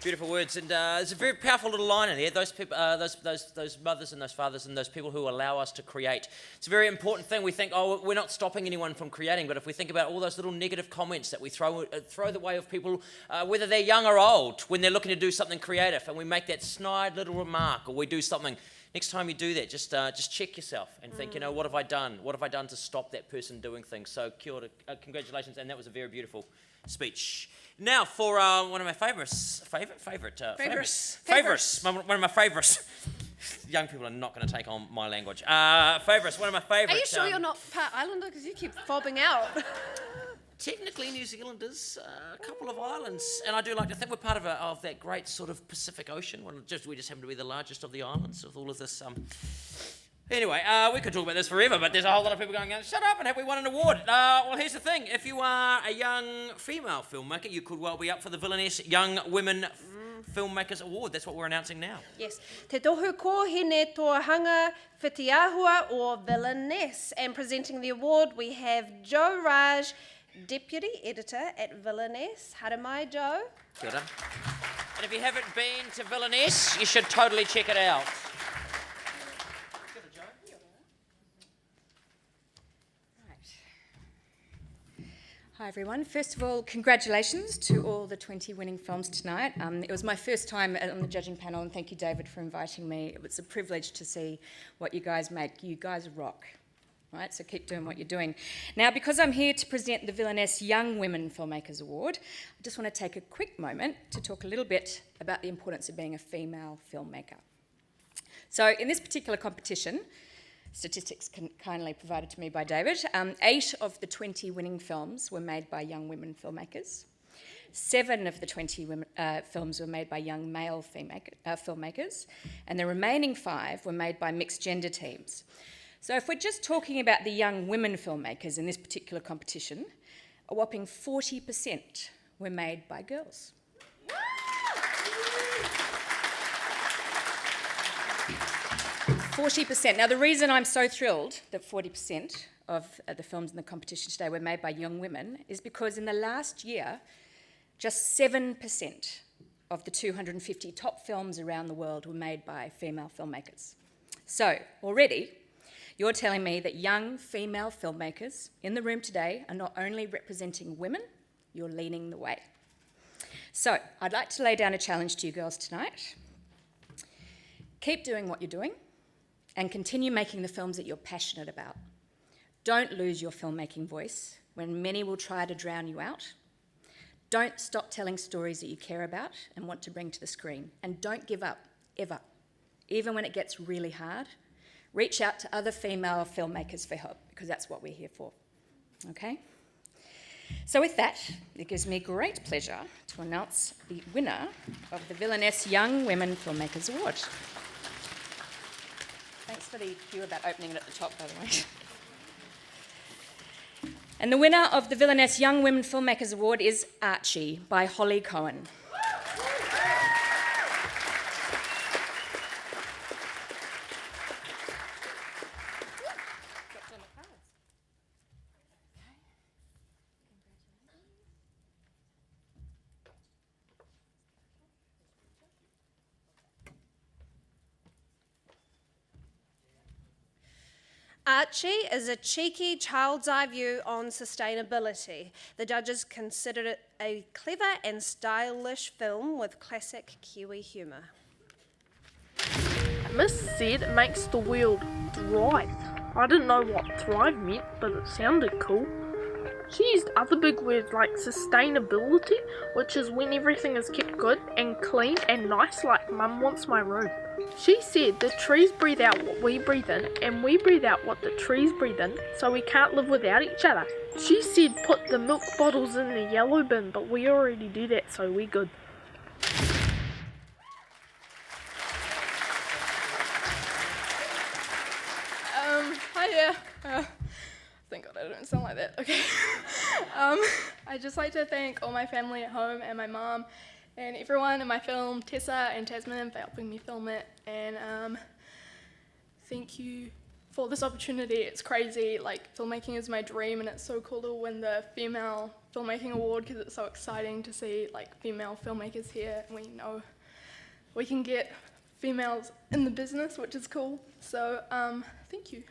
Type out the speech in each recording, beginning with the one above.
Beautiful words, and there's a very powerful little line in here. Those people, those mothers and those fathers and those people who allow us to create. It's a very important thing. We think, oh, we're not stopping anyone from creating, but if we think about all those little negative comments that we throw the way of people, whether they're young or old, when they're looking to do something creative, and we make that snide little remark, or we do something. Next time you do that, just check yourself and think, what have I done? What have I done to stop that person doing things? So, kia ora, congratulations, and that was a very beautiful speech. Now for one of my favourites. One of my favourites. Young people are not going to take on my language. Favourites, one of my favourites. Are you sure you're not part Islander? Because you keep fobbing out. Technically, New Zealanders, a couple of islands, and I do like to think we're part of that great sort of Pacific Ocean. We just happen to be the largest of the islands with all of this. Anyway, we could talk about this forever, but there's a whole lot of people going, shut up and have we won an award? Well, here's the thing. If you are a young female filmmaker, you could well be up for the Villainesse Young Women Filmmakers Award. That's what we're announcing now. Yes. Te tohu kōhine tohanga whitiahua or Villianesse. And presenting the award, we have Joe Raj, Deputy Editor at Villainesse. Hara mai, Joe. Kia ora. And if you haven't been to Villainesse, you should totally check it out. Hi everyone. First of all, congratulations to all the 20 winning films tonight. It was my first time on the judging panel, and thank you, David, for inviting me. It was a privilege to see what you guys make. You guys rock, right? So keep doing what you're doing. Now, because I'm here to present the Villainesse Young Women Filmmakers Award, I just want to take a quick moment to talk a little bit about the importance of being a female filmmaker. So in this particular competition, statistics kindly provided to me by David, 8 of the 20 winning films were made by young women filmmakers. 7 of the 20 films were made by young male filmmakers, and the remaining 5 were made by mixed gender teams. So if we're just talking about the young women filmmakers in this particular competition, a whopping 40% were made by girls. 40%. Now, the reason I'm so thrilled that 40% of the films in the competition today were made by young women is because in the last year, just 7% of the 250 top films around the world were made by female filmmakers. So, already, you're telling me that young female filmmakers in the room today are not only representing women, you're leading the way. So, I'd like to lay down a challenge to you girls tonight. Keep doing what you're doing, and continue making the films that you're passionate about. Don't lose your filmmaking voice when many will try to drown you out. Don't stop telling stories that you care about and want to bring to the screen. And don't give up, ever. Even when it gets really hard, reach out to other female filmmakers for help, because that's what we're here for, okay? So with that, it gives me great pleasure to announce the winner of the Villainesse Young Women Filmmakers Award. Thanks for the cue about opening it at the top, by the way. And the winner of the Villainesse Young Women Filmmakers Award is Archie by Holly Cohen. Archie is a cheeky child's eye view on sustainability. The judges considered it a clever and stylish film with classic Kiwi humour. Miss said it makes the world thrive. I didn't know what thrive meant, but it sounded cool. She used other big words like sustainability, which is when everything is kept good and clean and nice like Mum wants my room. She said the trees breathe out what we breathe in, and we breathe out what the trees breathe in, so we can't live without each other. She said put the milk bottles in the yellow bin, but we already do that, so we're good. Hi there. Thank God I don't sound like that. Okay. I'd just like to thank all my family at home and my mum and everyone in my film, Tessa and Tasman, for helping me film it. And thank you for this opportunity. It's crazy. Like, filmmaking is my dream, and it's so cool to win the Female filmmaking award because it's so exciting to see like female filmmakers here, and we know we can get females in the business, which is cool. So thank you.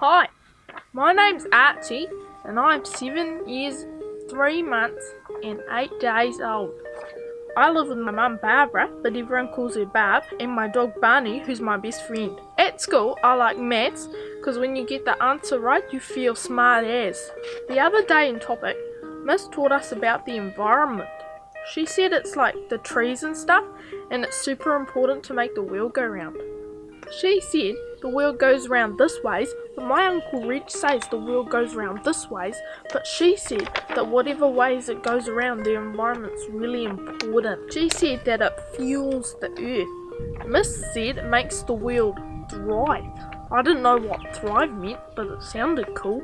Hi, my name's Archie, and I'm 7 years, 3 months, and 8 days old. I live with my mum Barbara, but everyone calls her Barb, and my dog Barney, who's my best friend. At school, I like maths, because when you get the answer right, you feel smart as. The other day in topic, Miss taught us about the environment. She said it's like the trees and stuff, and it's super important to make the world go round. She said the world goes round this ways, but my Uncle Reg says the world goes round this ways, but she said that whatever ways it goes around, the environment's really important. She said that it fuels the earth. Miss said it makes the world thrive. I didn't know what thrive meant, but it sounded cool.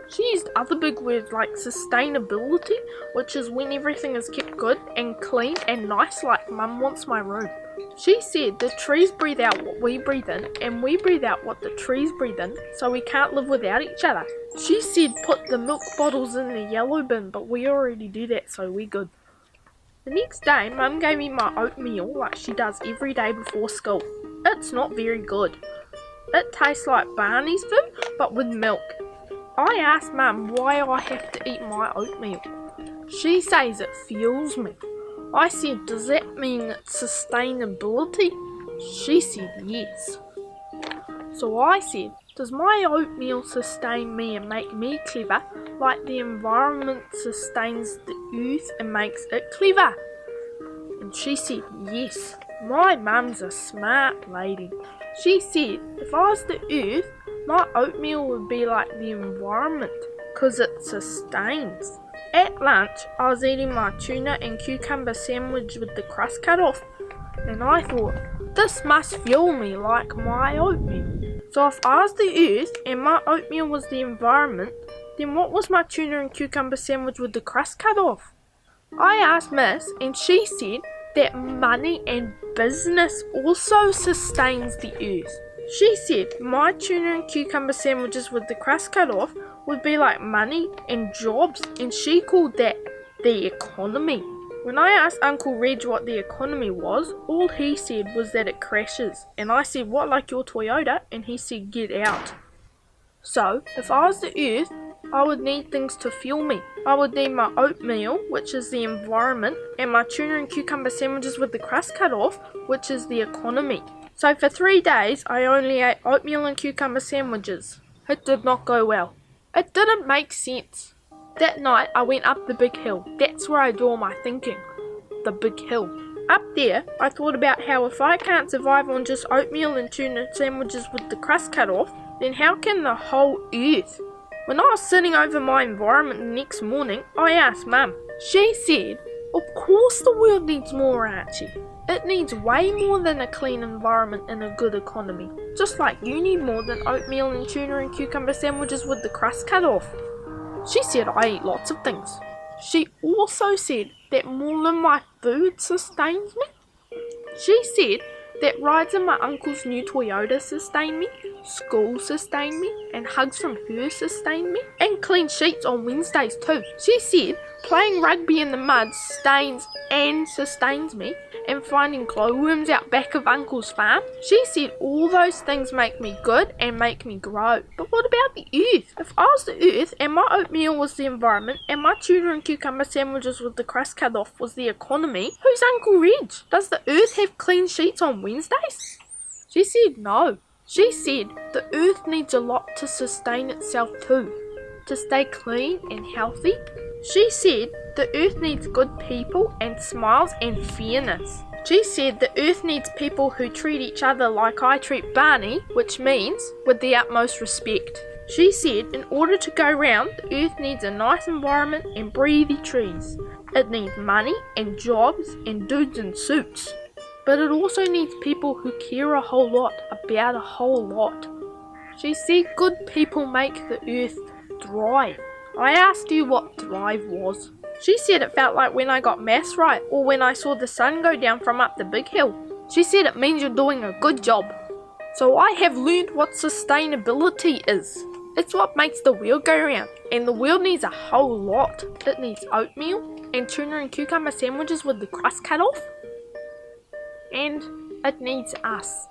She used other big words like sustainability, which is when everything is kept good and clean and nice like Mum wants my room. She said the trees breathe out what we breathe in, and we breathe out what the trees breathe in, so we can't live without each other. She said put the milk bottles in the yellow bin, but we already do that, so we're good. The next day, Mum gave me my oatmeal like she does every day before school. It's not very good. It tastes like Barney's food, but with milk. I asked Mum why I have to eat my oatmeal. She says it fuels me. I said, does that mean it's sustainability? She said yes. So I said, does my oatmeal sustain me and make me clever, like the environment sustains the earth and makes it clever? And she said yes. My mum's a smart lady. She said, if I was the earth, my oatmeal would be like the environment, 'cause it sustains. At lunch, I was eating my tuna and cucumber sandwich with the crust cut off, and I thought, this must fuel me like my oatmeal. So if I was the earth and my oatmeal was the environment, then what was my tuna and cucumber sandwich with the crust cut off? I asked Miss, and she said that money and business also sustains the earth. She said my tuna and cucumber sandwiches with the crust cut off would be like money and jobs, and she called that the economy. When I asked Uncle Reg what the economy was, all he said was that it crashes, and I said, what, like your Toyota? And he said, get out. So, if I was the earth, I would need things to fuel me. I would need my oatmeal, which is the environment, and my tuna and cucumber sandwiches with the crust cut off, which is the economy. So for 3 days, I only ate oatmeal and cucumber sandwiches. It did not go well. It didn't make sense. That night, I went up the big hill. That's where I do all my thinking. The big hill. Up there, I thought about how if I can't survive on just oatmeal and tuna sandwiches with the crust cut off, then how can the whole earth? When I was sitting over my environment the next morning, I asked Mum. She said, of course the world needs more, Archie. It needs way more than a clean environment and a good economy. Just like you need more than oatmeal and tuna and cucumber sandwiches with the crust cut off. She said I eat lots of things. She also said that more than my food sustains me. She said that rides in my uncle's new Toyota sustain me, school sustain me, and hugs from her sustain me, and clean sheets on Wednesdays too. She said playing rugby in the mud stains and sustains me, and finding glowworms out back of Uncle's farm. She said all those things make me good and make me grow. But what about the earth? If I was the earth and my oatmeal was the environment and my tuna and cucumber sandwiches with the crust cut off was the economy, who's Uncle Reg? Does the earth have clean sheets on Wednesdays? She said no. She said the earth needs a lot to sustain itself too, to stay clean and healthy. She said the earth needs good people and smiles and fairness. She said the earth needs people who treat each other like I treat Barney, which means with the utmost respect. She said in order to go round, the earth needs a nice environment and breathy trees. It needs money and jobs and dudes in suits. But it also needs people who care a whole lot about a whole lot. She said good people make the earth thrive. I asked you what thrive was. She said it felt like when I got maths right, or when I saw the sun go down from up the big hill. She said it means you're doing a good job. So I have learned what sustainability is. It's what makes the wheel go round, and the wheel needs a whole lot. It needs oatmeal, and tuna and cucumber sandwiches with the crust cut off. And it needs us.